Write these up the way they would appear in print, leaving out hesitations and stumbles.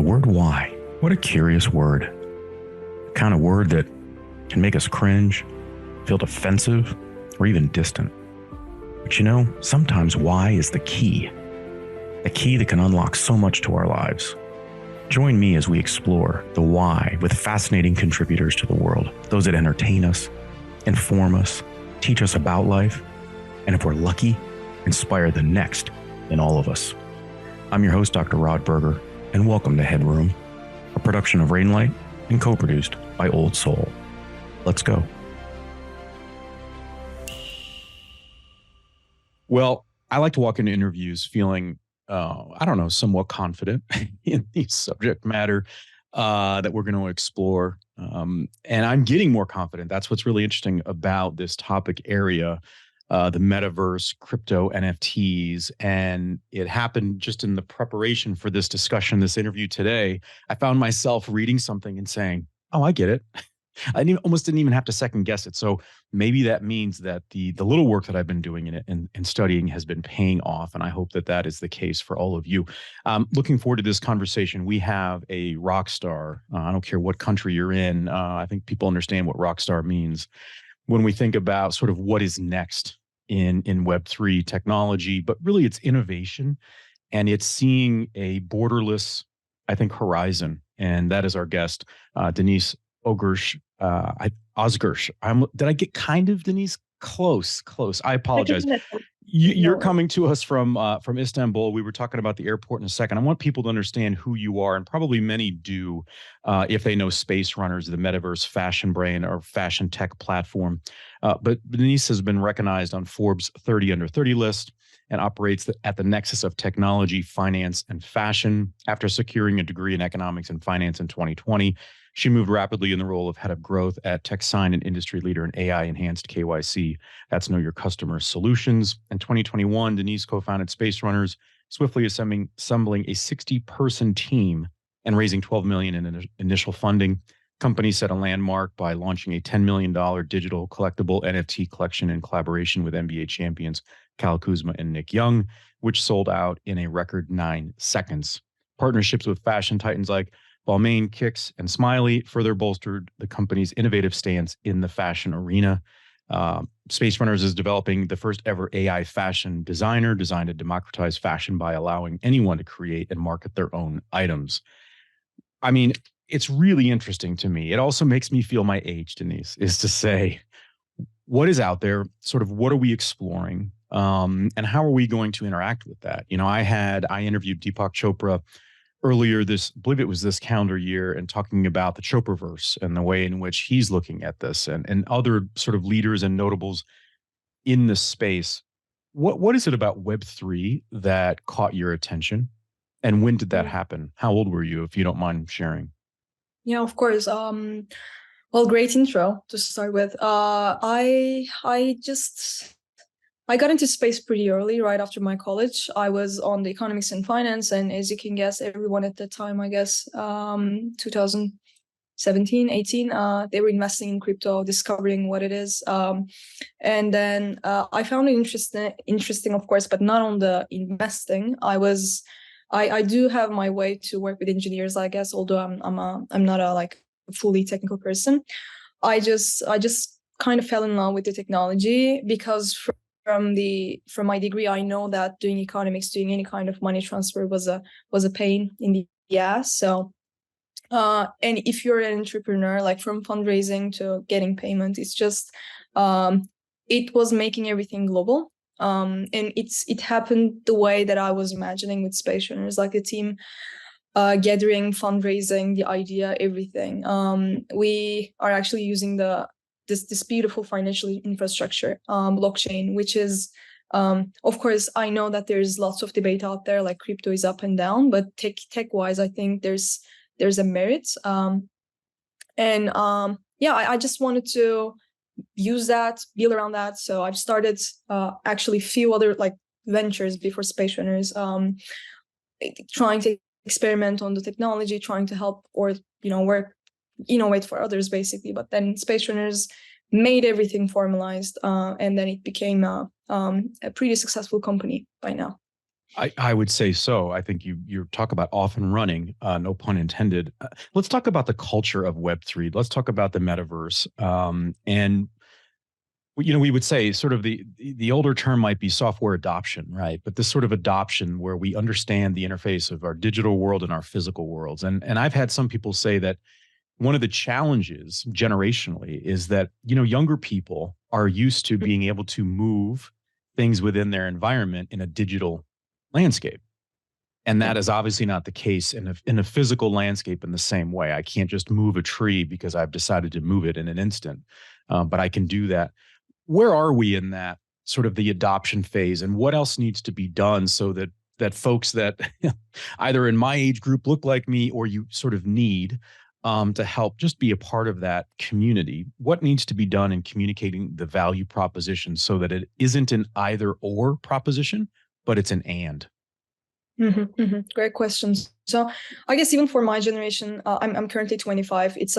word why. What a curious word. The kind of word that can make us cringe, feel defensive, or even distant. But you know, sometimes why is the key that can unlock so much to our lives. Join me as we explore the why with fascinating contributors to the world, those that entertain us, inform us, teach us about life, and if we're lucky, inspire the next in all of us. I'm your host, Dr. Rod Berger, and welcome to HeadRoom, a production of Rainlight and co-produced by Old Soul. Let's go. Well, I like to walk into interviews feeling, somewhat confident in the subject matter that we're going to explore. And I'm getting more confident. That's what's really interesting about this topic area, the metaverse, crypto, NFTs. And it happened just in the preparation for this discussion, this interview today. I found myself reading something and saying, oh, I get it. I almost didn't even have to second guess it. So maybe that means that the little work that I've been doing in it and studying has been paying off. And I hope that that is the case for all of you. Looking forward to this conversation. We have a rock star. I don't care what country you're in. I think people understand what rock star means when we think about sort of what is next in Web3 technology, but really it's innovation and it's seeing a borderless, I think, horizon. And that is our guest, Deniz Ozgur. Did I get kind of Denise? Close. I apologize. You're coming to us from Istanbul. We were talking about the airport in a second. I want people to understand who you are, and probably many do if they know Space Runners, the metaverse fashion brand or fashion tech platform. But Denise has been recognized on Forbes 30 under 30 list and operates at the nexus of technology, finance, and fashion. After securing a degree in economics and finance in 2020, she moved rapidly in the role of head of growth at Techsign, an industry leader in AI-enhanced KYC. That's Know Your Customer Solutions. In 2021, Denise co-founded Space Runners, swiftly assembling a 60-person team and raising $12 million in initial funding. Company set a landmark by launching a $10 million digital collectible NFT collection in collaboration with NBA champions Kuzma and Nick Young, which sold out in a record 9 seconds. Partnerships with fashion titans like Balmain, Kickz, and Smiley further bolstered the company's innovative stance in the fashion arena. Space Runners is developing the first ever AI fashion designer designed to democratize fashion by allowing anyone to create and market their own items. I mean, it's really interesting to me. It also makes me feel my age, Denise, is to say, what is out there? Sort of what are we exploring? And how are we going to interact with that? You know, I interviewed Deepak Chopra earlier I believe it was this calendar year, and talking about the Chopraverse and the way in which he's looking at this and other sort of leaders and notables in this space. What is it about Web3 that caught your attention? And when did that happen? How old were you, if you don't mind sharing? Yeah, of course. Well, great intro to start with. I got into space pretty early, right after my college. I was on the economics and finance, and as you can guess, everyone at the time, I guess, 2017, 18, they were investing in crypto, discovering what it is. And then I found it interesting, of course, but not on the investing. I do have my way to work with engineers, I guess, although I'm not a fully technical person. I just kind of fell in love with the technology because from my degree, I know that doing economics, doing any kind of money transfer was a pain in the ass. So, and if you're an entrepreneur, like from fundraising to getting payment, it's just it was making everything global. And it happened the way that I was imagining with Space Runners, like the team gathering, fundraising, the idea, everything. We are actually using this beautiful financial infrastructure, blockchain, which is, of course, I know that there's lots of debate out there, like crypto is up and down, but tech wise, I think there's a merit. I just wanted to use that, build around that. So I've started actually few other ventures before Space Runners, trying to experiment on the technology, trying to help or work innovate for others, basically. But then Space Runners made everything formalized, and then it became a pretty successful company by now. I would say so. I think you talk about off and running, no pun intended. Let's talk about the culture of Web3. Let's talk about the metaverse. And we would say sort of the older term might be software adoption, right? But this sort of adoption where we understand the interface of our digital world and our physical worlds. And I've had some people say that one of the challenges generationally is that, younger people are used to being able to move things within their environment in a digital landscape. And that is obviously not the case in a physical landscape in the same way. I can't just move a tree because I've decided to move it in an instant, but I can do that. Where are we in that sort of the adoption phase, and what else needs to be done so that folks that either in my age group look like me or you sort of need to help just be a part of that community? What needs to be done in communicating the value proposition so that it isn't an either or proposition, but it's an and? Great questions. So I guess even for my generation, I'm currently 25. It's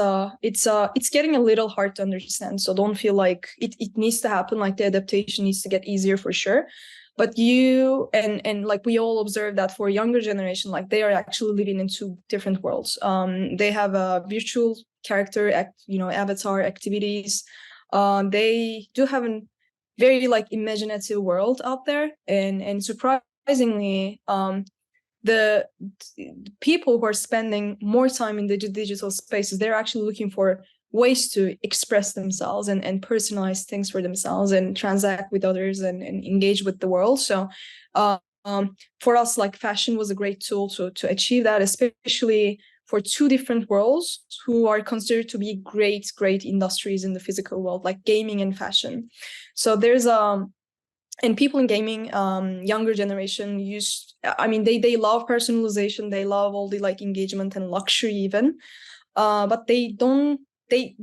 getting a little hard to understand. So don't feel like it needs to happen. Like the adaptation needs to get easier for sure. But you and like we all observe that for a younger generation, like they are actually living in two different worlds. They have a virtual character, avatar activities. They do have a very like imaginative world out there, and surprisingly, the people who are spending more time in the digital spaces, they're actually looking for ways to express themselves and personalize things for themselves and transact with others and engage with the world. So for us, like fashion was a great tool to achieve that, especially for two different worlds who are considered to be great industries in the physical world, like gaming and fashion. So there's and people in gaming, younger generation they love personalization, they love all the like engagement and luxury even, but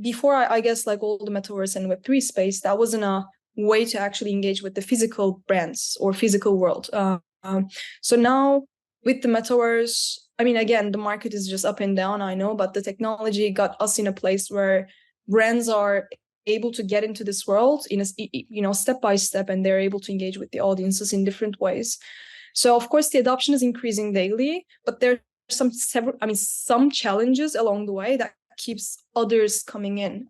before I guess like all the metaverse and Web3 space, that wasn't a way to actually engage with the physical brands or physical world. So now with the metaverse, again, the market is just up and down, I know, but the technology got us in a place where brands are able to get into this world in a step by step, and they're able to engage with the audiences in different ways. So of course the adoption is increasing daily, but there are some challenges along the way that keeps others coming in.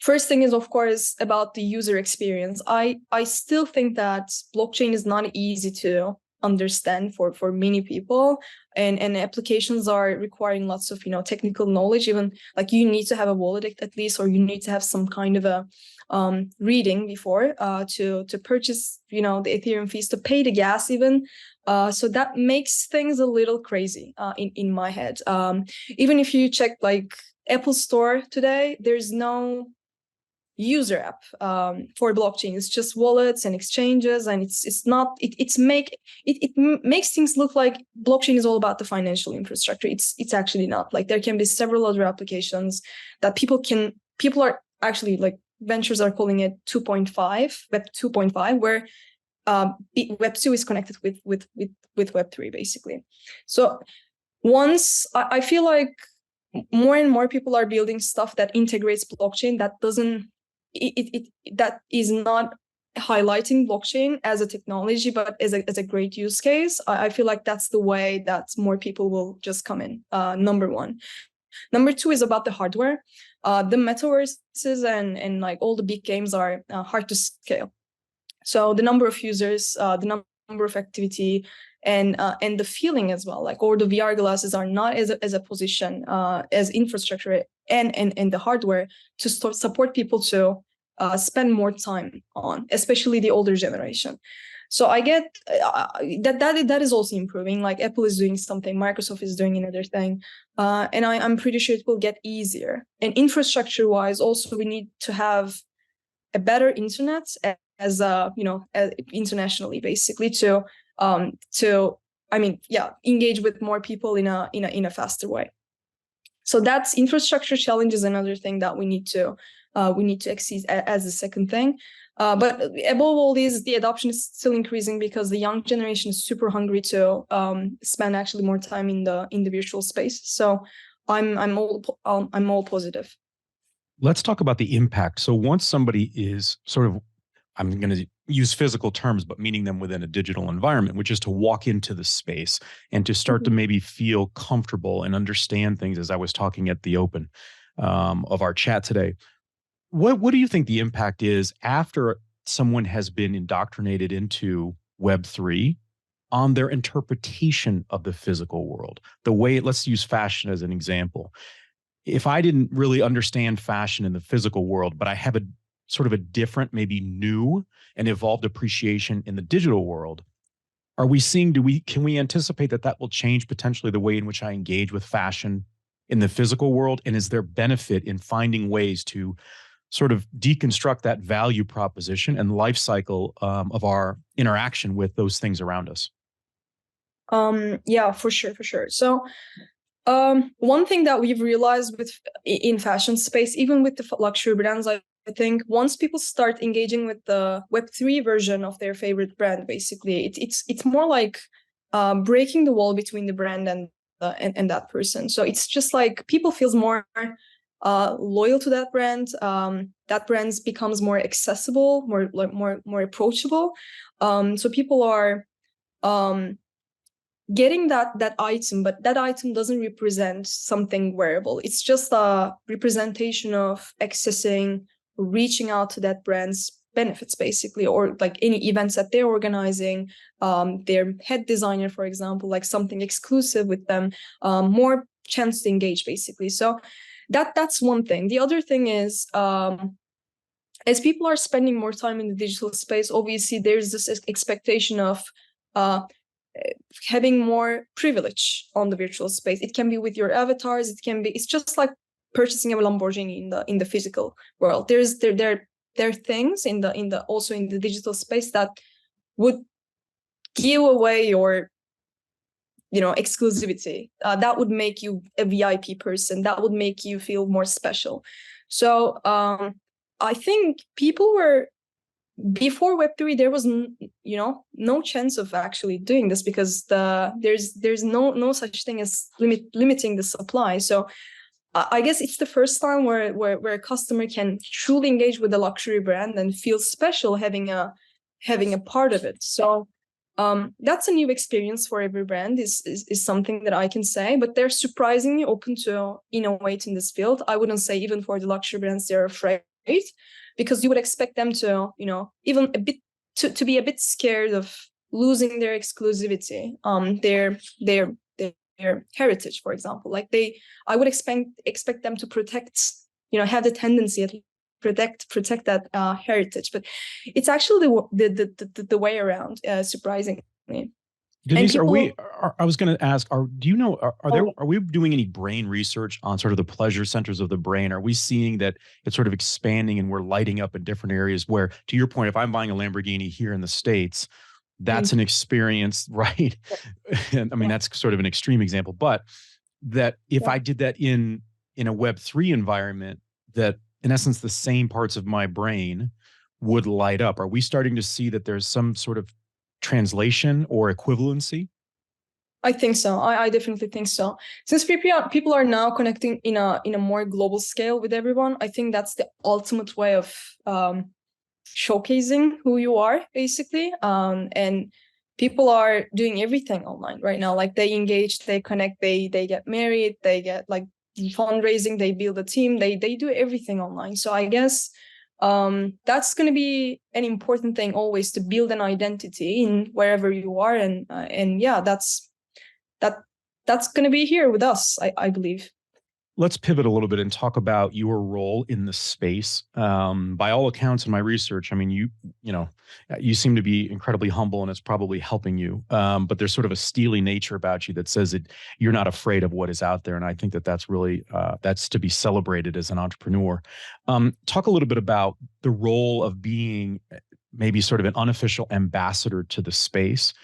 First thing is, of course, about the user experience. I still think that blockchain is not easy to understand for many people, and applications are requiring lots of technical knowledge. Even like you need to have a wallet at least, or you need to have some kind of a reading before to purchase the Ethereum fees, to pay the gas even. So that makes things a little crazy in my head. Even if you check like Apple Store today, there's no user app for blockchain. It's just wallets and exchanges, and it makes things look like blockchain is all about the financial infrastructure. It's actually not. Like there can be several other applications that people are actually, like, ventures are calling it 2.5, Web 2.5, where Web 2 is connected with Web 3 basically. So once I feel like more and more people are building stuff that integrates blockchain, that doesn't that is not highlighting blockchain as a technology, but as a great use case. I feel like that's the way that more people will just come in. Number one. Number two is about the hardware. The metaverses and like all the big games are hard to scale. So the number of users, the number of activity, and the feeling as well, like, or the VR glasses are not as a position as infrastructure and the hardware to support people to spend more time on, especially the older generation. So I get that is also improving. Like Apple is doing something, Microsoft is doing another thing, and I'm pretty sure it will get easier. And infrastructure-wise, also we need to have a better internet as internationally, basically, to engage with more people in a faster way. So that's infrastructure challenge is another thing that we need to exceed as the second thing. But above all this, the adoption is still increasing because the young generation is super hungry to spend actually more time in the virtual space. So I'm all positive. Let's talk about the impact. So once somebody is sort of I'm going to use physical terms, but meaning them within a digital environment, which is to walk into the space and to start to maybe feel comfortable and understand things, as I was talking at the open of our chat today. What do you think the impact is after someone has been indoctrinated into Web3 on their interpretation of the physical world? The way, let's use fashion as an example. If I didn't really understand fashion in the physical world, but I have a sort of a different, maybe new and evolved appreciation in the digital world, are we seeing, can we anticipate that that will change potentially the way in which I engage with fashion in the physical world? And is there benefit in finding ways to sort of deconstruct that value proposition and life cycle of our interaction with those things around us? Yeah, for sure. So one thing that we've realized in fashion space, even with the luxury brands, I think once people start engaging with the Web3 version of their favorite brand, basically, it's more like breaking the wall between the brand and that person. So it's just like people feels more loyal to that brand. That brand becomes more accessible, more approachable. So people are getting that item, but that item doesn't represent something wearable. It's just a representation of accessing, reaching out to that brand's benefits, basically, or like any events that they're organizing, their head designer, for example, like something exclusive with them, more chance to engage, basically. So that's one thing. The other thing is, as people are spending more time in the digital space, obviously there's this expectation of having more privilege on the virtual space. It can be with your avatars. It's just like purchasing a Lamborghini in the physical world. There are things also in the digital space that would give away your exclusivity. That would make you a VIP person. That would make you feel more special. So I think people were, before Web3, there was no chance of actually doing this, because there's no such thing as limiting the supply. So I guess it's the first time where a customer can truly engage with a luxury brand and feel special having a part of it. So that's a new experience for every brand, is something that I can say. But they're surprisingly open to innovate in this field. I wouldn't say even for the luxury brands they're afraid, because you would expect them to, even a bit to be a bit scared of losing their exclusivity, their heritage, for example. Like I would expect them to protect, have the tendency to protect that heritage. But it's actually the way around, surprisingly. Denise, I was going to ask, do you know, are we doing any brain research on sort of the pleasure centers of the brain? Are we seeing that it's sort of expanding and we're lighting up in different areas where, to your point, if I'm buying a Lamborghini here in the States, that's an experience, right? And I mean, that's sort of an extreme example, but that if I did that in a Web3 environment, that in essence, the same parts of my brain would light up. Are we starting to see that there's some sort of translation or equivalency? I think so. I definitely think so. Since people are now connecting in a more global scale with everyone, I think that's the ultimate way of showcasing who you are, basically. And people are doing everything online right now. Like they engage, they connect, they get married, they get like fundraising, they build a team, they do everything online. So I guess that's going to be an important thing always, to build an identity in wherever you are. And yeah, that's going to be here with us, I believe. Let's pivot a little bit and talk about your role in the space. By all accounts in my research, I mean, you seem to be incredibly humble, and it's probably helping you. But there's sort of a steely nature about you that says that you're not afraid of what is out there. And I think that that's really, that's to be celebrated as an entrepreneur. Talk a little bit about the role of being maybe sort of an unofficial ambassador to the space,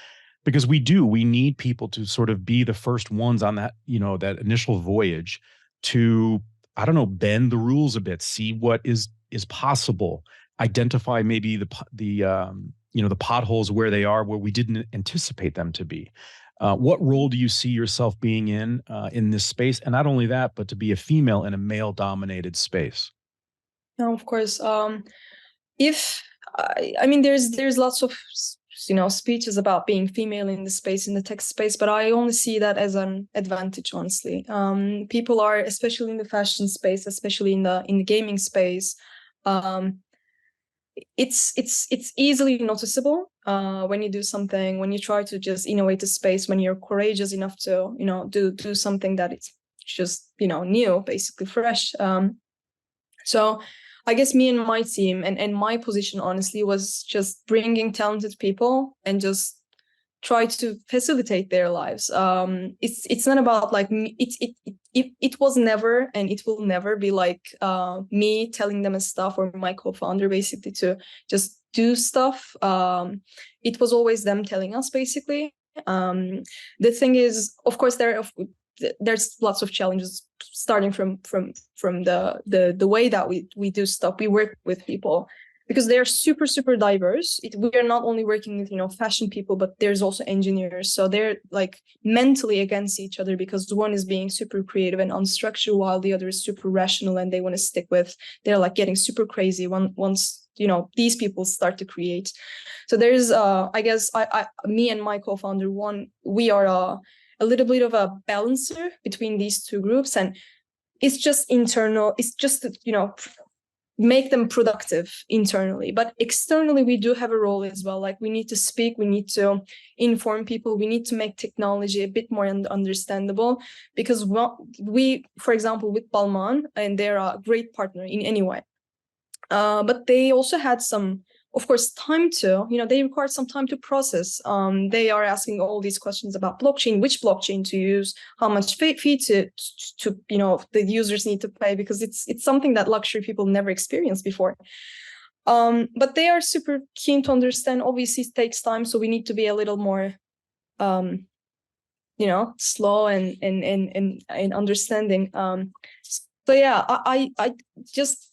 because we need people to sort of be the first ones on that, that initial voyage to, I don't know, bend the rules a bit, see what is possible, identify maybe the potholes where they are, where we didn't anticipate them to be. What role do you see yourself being in this space? And not only that, but to be a female in a male-dominated space. No, of course. If I mean, there's lots of speeches about being female in the space, in the tech space, but I only see that as an advantage, honestly. People are, especially in the fashion space, especially in the gaming space, it's easily noticeable when you do something, when you try to just innovate a space, when you're courageous enough to do something that it's just new, basically fresh. So I guess me and my team and my position, honestly, was just bringing talented people and just try to facilitate their lives. It's not about like me. It was never, and it will never be like me telling them a stuff, or my co-founder basically to just do stuff. It was always them telling us, basically. The thing is, of course, there's lots of challenges starting from the way that we do stuff. We work with people because they're super, super diverse. We are not only working with fashion people, but there's also engineers. So they're like mentally against each other because one is being super creative and unstructured while the other is super rational, and they want to stick with, they're like getting super crazy once these people start to create. So there's I guess me and my co-founder, we are a little bit of a balancer between these two groups, and it's just internal. It's just make them productive internally, but externally we do have a role as well. Like we need to speak, we need to inform people, we need to make technology a bit more understandable, because we, for example, with Balmain, and they're a great partner in any way, but they also had some, of course, time to, they require some time to process. They are asking all these questions about blockchain, which blockchain to use, how much fee to the users need to pay, because it's something that luxury people never experienced before. But they are super keen to understand. Obviously, it takes time, so we need to be a little more, slow and understanding. So yeah, I just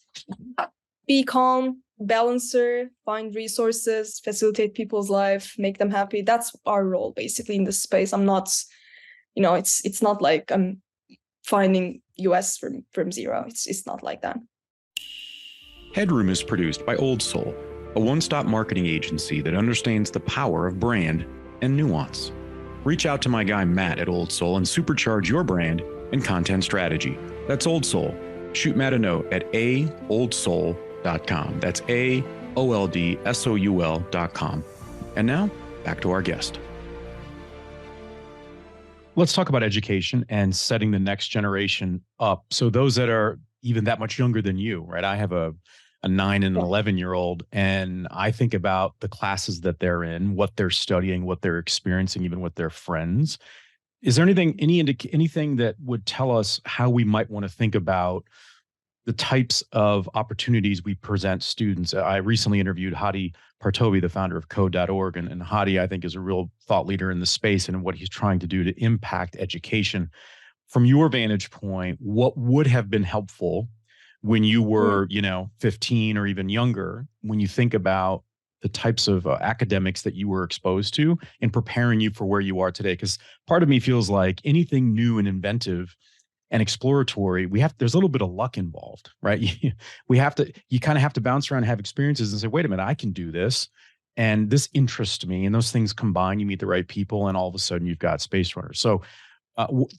be calm, balancer, find resources, facilitate people's life, make them happy. That's our role basically in this space. I'm not, it's not like I'm finding US from zero. It's not like that. HeadRoom is produced by Old Soul, a one-stop marketing agency that understands the power of brand and nuance. Reach out to my guy Matt at Old Soul and supercharge your brand and content strategy. That's Old Soul. Shoot Matt a note at aoldsoul.com. That's aoldsoul.com. And now, back to our guest. Let's talk about education and setting the next generation up. So those that are even that much younger than you, right? I have a 9 and an 11-year-old, and I think about the classes that they're in, what they're studying, what they're experiencing, even with their friends. Is there anything that would tell us how we might want to think about the types of opportunities we present students? I recently interviewed Hadi Partovi, the founder of Code.org, and Hadi, I think, is a real thought leader in the space and what he's trying to do to impact education. From your vantage point, what would have been helpful when you were, 15 or even younger, when you think about the types of academics that you were exposed to and preparing you for where you are today? Because part of me feels like anything new and inventive and exploratory, there's a little bit of luck involved, right? You kind of have to bounce around and have experiences and say, wait a minute, I can do this. And this interests me. And those things combine, you meet the right people, and all of a sudden you've got space runners. So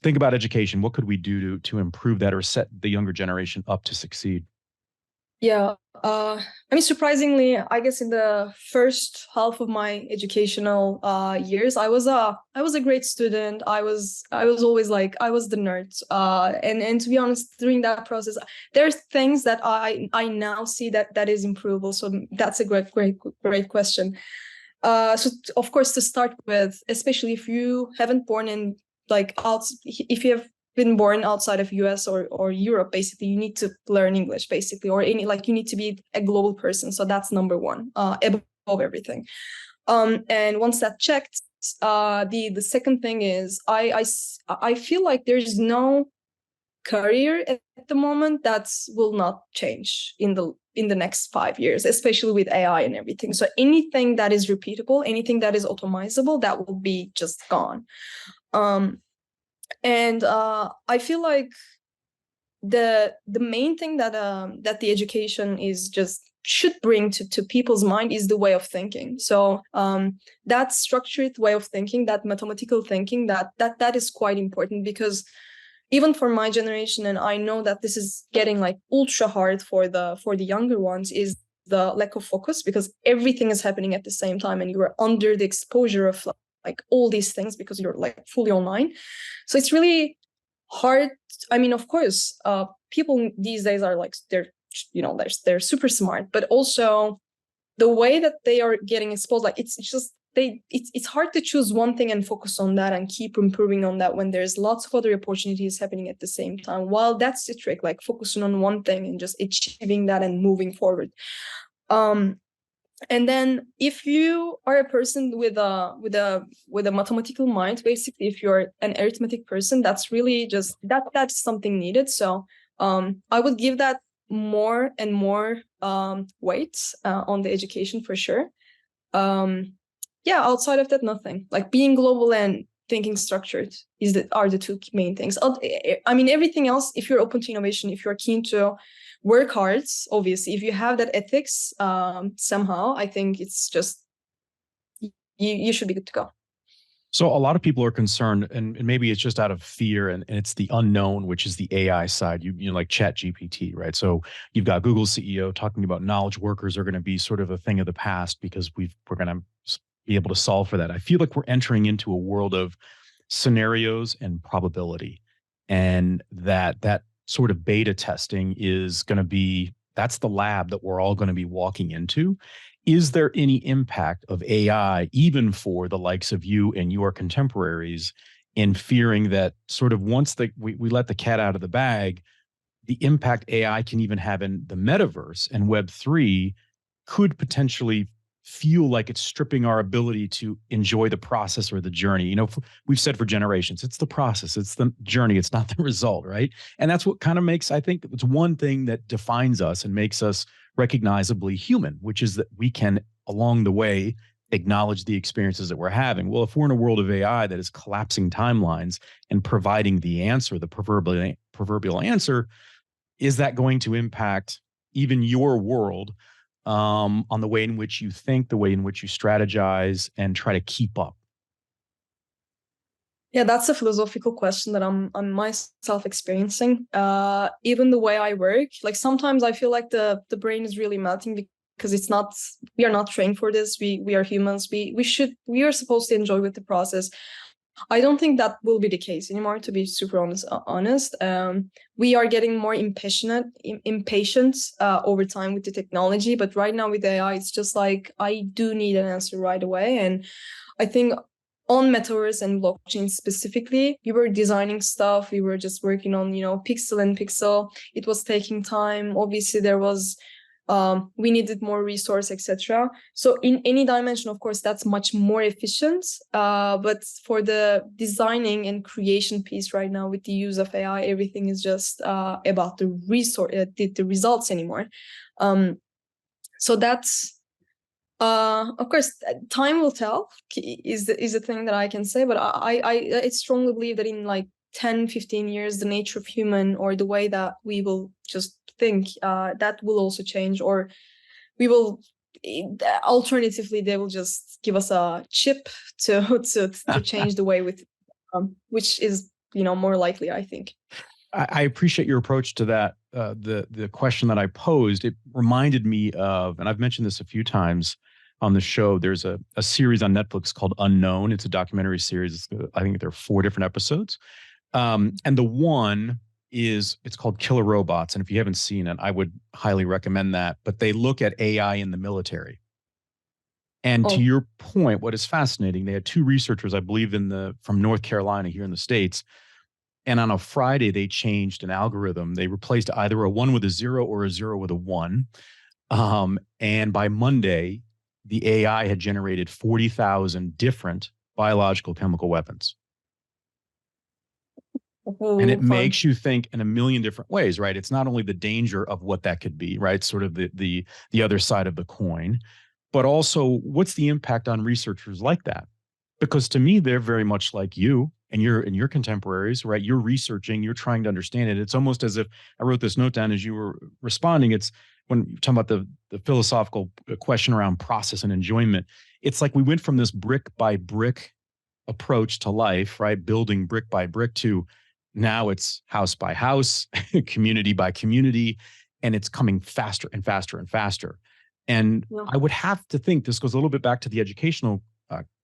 think about education. What could we do to improve that or set the younger generation up to succeed? Yeah, I mean, surprisingly, I guess in the first half of my educational years, I was a great student. I was always like, I was the nerd. And to be honest, during that process, there's things that I now see that is improvable. So that's a great question. So of course, to start with, especially if you haven't born in if you have been born outside of US or Europe, basically, you need to learn English, basically, or you need to be a global person. So that's number one, above everything. And once that's checked, the second thing is I feel like there's no career at the moment that will not change in the next 5 years, especially with AI and everything. So anything that is repeatable, anything that is automizable, that will be just gone. And I feel like the main thing that the education is just should bring to people's mind is the way of thinking. So that structured way of thinking, that mathematical thinking, that is quite important, because even for my generation, and I know that this is getting like ultra hard for the younger ones, is the lack of focus, because everything is happening at the same time and you are under the exposure of like all these things because you're like fully online. So it's really hard. I mean, of course, people these days are like, they're super smart, but also the way that they are getting exposed, like it's just it's hard to choose one thing and focus on that and keep improving on that when there's lots of other opportunities happening at the same time. While that's the trick, like focusing on one thing and just achieving that and moving forward. And then if you are a person with a mathematical mind, basically, if you're an arithmetic person, that's really just that's something needed. So I would give that more and more weight on the education for sure. Yeah, outside of that, nothing. Like being global and thinking structured are the two main things. I mean, everything else, if you're open to innovation, if you're keen to work hard, obviously, if you have that ethics somehow, I think it's just, you should be good to go. So a lot of people are concerned, and maybe it's just out of fear, and it's the unknown, which is the AI side. You know, like Chat GPT, right? So you've got Google CEO talking about knowledge workers are going to be sort of a thing of the past because we're going to be able to solve for that. I feel like we're entering into a world of scenarios and probability, and that sort of beta testing is going to be, that's the lab that we're all going to be walking into. Is there any impact of AI, even for the likes of you and your contemporaries, in fearing that sort of once we let the cat out of the bag, the impact AI can even have in the metaverse and Web3 could potentially feel like it's stripping our ability to enjoy the process or the journey? You know, we've said for generations, it's the process, it's the journey, it's not the result, right? And that's what kind of makes, I think, it's one thing that defines us and makes us recognizably human, which is that we can, along the way, acknowledge the experiences that we're having. Well, if we're in a world of AI that is collapsing timelines and providing the answer, the proverbial answer, is that going to impact even your world on the way in which you think, the way in which you strategize and try to keep up? Yeah, that's a philosophical question that I'm myself experiencing. Even the way I work, like sometimes I feel like the brain is really melting because we are not trained for this. We are humans. We are supposed to enjoy with the process. I don't think that will be the case anymore, to be super honest. We are getting more impatient over time with the technology, but right now with AI, it's just like, I do need an answer right away. And I think on metaverse and blockchain specifically, we were designing stuff. We were just working on, pixel and pixel. It was taking time. Obviously, there was we needed more resource, etc. So in any dimension, of course, that's much more efficient. But for the designing and creation piece right now, with the use of AI, everything is just about the resource, the results anymore. So that's, of course, time will tell is the thing that I can say. But I strongly believe that in like 10, 15 years, the nature of human, or the way that we will just think, that will also change, or we will, alternatively, they will just give us a chip to change the way with, which is, more likely, I think. I appreciate your approach to that. The question that I posed, it reminded me of, and I've mentioned this a few times on the show, there's a series on Netflix called Unknown. It's a documentary series. I think there are 4 different episodes. And the one it's called Killer Robots. And if you haven't seen it, I would highly recommend that. But they look at AI in the military. And to your point, what is fascinating, they had 2 researchers, I believe, from North Carolina here in the States. And on a Friday, they changed an algorithm. They replaced either a 1 with a 0 or a 0 with a 1. And by Monday, the AI had generated 40,000 different biological chemical weapons. And it makes you think in a million different ways, right? It's not only the danger of what that could be, right? Sort of the other side of the coin, but also what's the impact on researchers like that? Because to me, they're very much like you and your contemporaries, right? You're researching, you're trying to understand it. It's almost as if I wrote this note down as you were responding. It's when you're talking about the philosophical question around process and enjoyment, it's like we went from this brick by brick approach to life, right? Building brick by brick to now it's house by house, community by community, and it's coming faster and faster and faster. And Yeah. I would have to think this goes a little bit back to the educational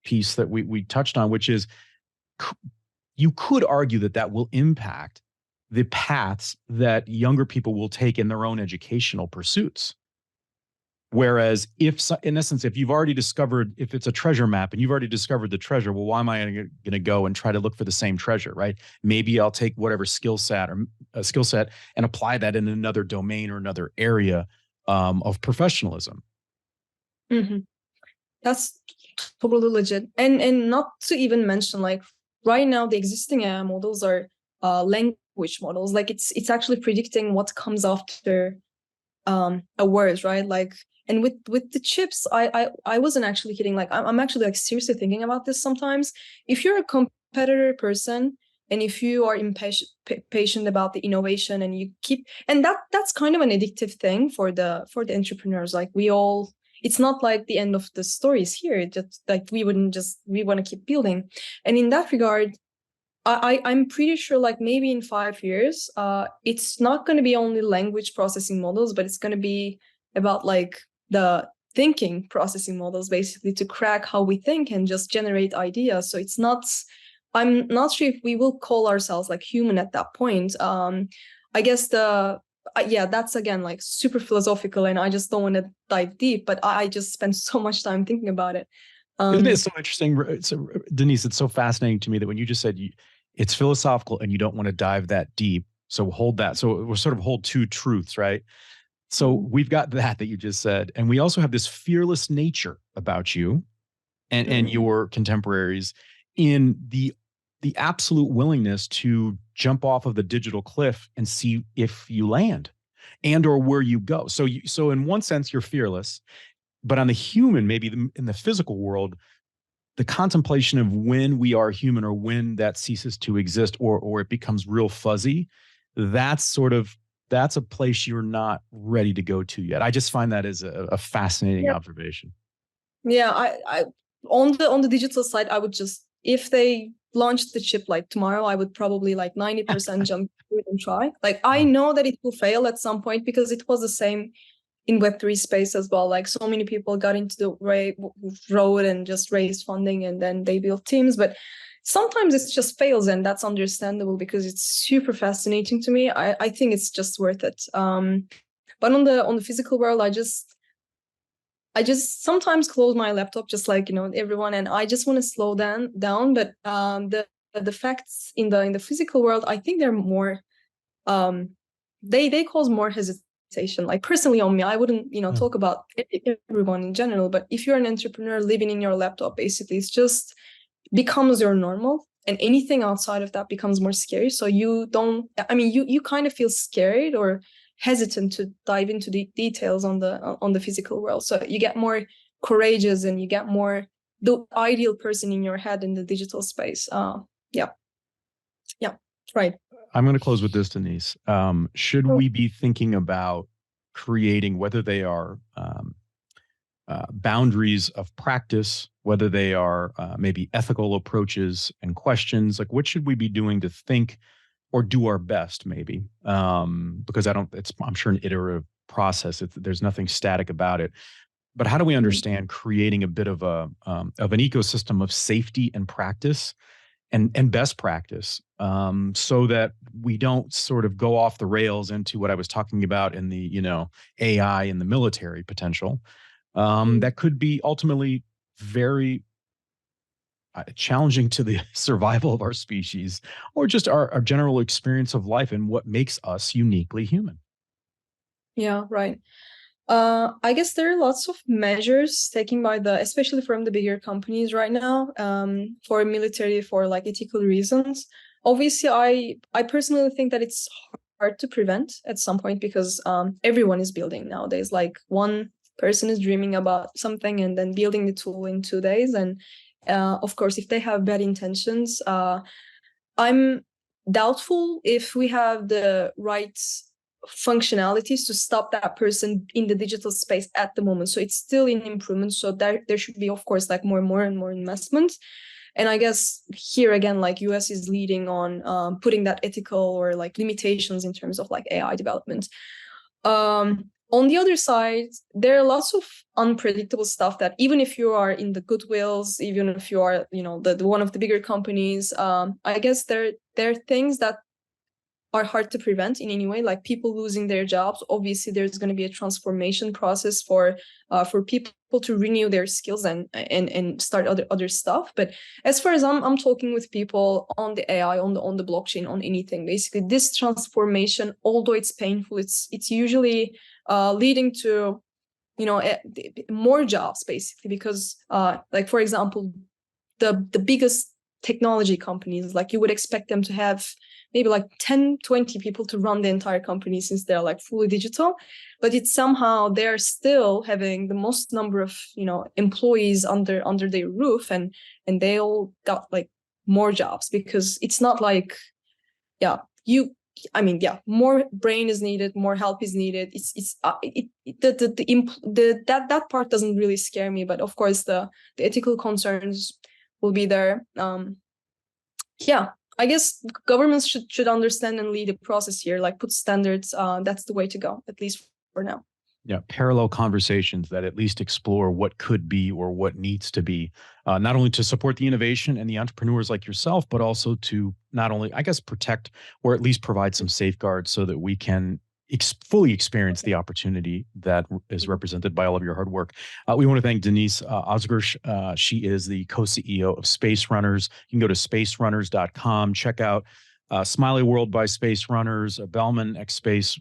piece that we touched on, which is you could argue that that will impact the paths that younger people will take in their own educational pursuits. Whereas if, in essence, if you've already discovered, if it's a treasure map and you've already discovered the treasure, well, why am I going to go and try to look for the same treasure, right? Maybe I'll take whatever skill set and apply that in another domain or another area of professionalism. Mm-hmm. That's totally legit. And not to even mention, like right now, the existing AI models are language models. Like it's actually predicting what comes after a word, right? Like, and with the chips, I wasn't actually kidding. Like I'm actually like seriously thinking about this sometimes. If you're a competitor person and if you are impatient about the innovation and you keep, and that's kind of an addictive thing for the entrepreneurs. Like it's not like the end of the story is here. Just like we want to keep building. And in that regard, I'm pretty sure like maybe in 5 years, it's not going to be only language processing models, but it's going to be about like the thinking processing models, basically to crack how we think and just generate ideas. So I'm not sure if we will call ourselves like human at that point. I guess that's again like super philosophical and I just don't want to dive deep, but I just spent so much time thinking about it. Isn't it so interesting? Deniz, it's so fascinating to me that when you just said it's philosophical and you don't want to dive that deep. So hold that. So we'll sort of hold two truths, right? So we've got that you just said. And we also have this fearless nature about you and your contemporaries in the absolute willingness to jump off of the digital cliff and see if you land and or where you go. So in one sense, you're fearless, but on the human, maybe in the physical world, the contemplation of when we are human or when that ceases to exist or it becomes real fuzzy, that's a place you're not ready to go to yet. I just find that as a fascinating observation. Yeah, I on the digital side, I would just, if they launched the chip like tomorrow, I would probably like 90% jump through it and try. Like I know that it will fail at some point because it was the same in Web3 space as well. Like so many people got into the road and just raised funding and then they built teams. But sometimes it just fails and that's understandable because it's super fascinating to me. I think it's just worth it. But on the physical world, I just sometimes close my laptop just like, everyone, and I just want to slow down. But the facts in the physical world, I think they're more, they cause more hesitation. Like personally on me, I wouldn't talk about everyone in general, but if you're an entrepreneur living in your laptop, basically it's just becomes your normal and anything outside of that becomes more scary. So you kind of feel scared or hesitant to dive into the details on the physical world. So you get more courageous and you get more the ideal person in your head in the digital space. Yeah, right. I'm going to close with this, Deniz. Should we be thinking about creating, whether they are boundaries of practice, whether they are maybe ethical approaches and questions, like what should we be doing to think or do our best, maybe? Because I'm sure an iterative process. There's nothing static about it. But how do we understand creating a bit of an ecosystem of safety and practice and best practice, so that we don't sort of go off the rails into what I was talking about in the AI in the military potential, that could be ultimately very challenging to the survival of our species or just our general experience of life and what makes us uniquely human. Yeah, right. I guess there are lots of measures taken by especially from the bigger companies right now, for military, for like ethical reasons. Obviously, I personally think that it's hard to prevent at some point because everyone is building nowadays. Like one person is dreaming about something and then building the tool in 2 days. And of course, if they have bad intentions, I'm doubtful if we have the right functionalities to stop that person in the digital space at the moment. So it's still in improvement. So there should be, of course, like more and more investment. And I guess here again, like US is leading on putting that ethical or like limitations in terms of like AI development. On the other side, there are lots of unpredictable stuff that even if you are in the goodwills, even if you are, you know, the one of the bigger companies, I guess there are things that are hard to prevent in any way, like people losing their jobs. Obviously, there's going to be a transformation process for people to renew their skills and start other stuff. But as far as I'm talking with people on the AI, on the blockchain, on anything, basically this transformation, although it's painful, it's usually leading to, you know, more jobs basically, because like for example, the biggest technology companies, like you would expect them to have maybe like 10-20 people to run the entire company since they're like fully digital, but it's somehow they're still having the most number of, you know, employees under their roof, and they all got like more jobs, because it's not like, more brain is needed, more help is needed. That part doesn't really scare me, but of course the ethical concerns will be there. I guess governments should understand and lead the process here, like put standards. That's the way to go, at least for now. Yeah, parallel conversations that at least explore what could be or what needs to be, not only to support the innovation and the entrepreneurs like yourself, but also to not only, I guess, protect or at least provide some safeguards so that we can fully experience the opportunity that is represented by all of your hard work. We want to thank Deniz Ozgur. She is the co-CEO of Space Runners. You can go to spacerunners.com, check out Smiley World by Space Runners, Balmain X Space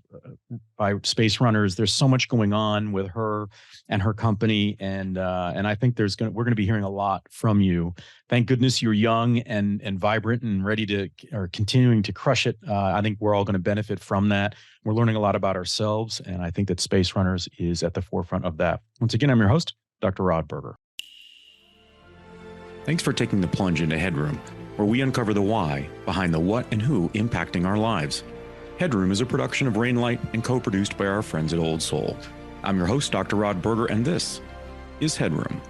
by Space Runners. There's so much going on with her and her company, and I think we're going to be hearing a lot from you. Thank goodness you're young and vibrant and ready to, or continuing to crush it. I think we're all going to benefit from that. We're learning a lot about ourselves, and I think that Space Runners is at the forefront of that. Once again, I'm your host, Dr. Rod Berger. Thanks for taking the plunge into HeadRoom, where we uncover the why behind the what and who impacting our lives. HeadRoom is a production of Rainlight and co-produced by our friends at Old Soul. I'm your host, Dr. Rod Berger, and this is HeadRoom.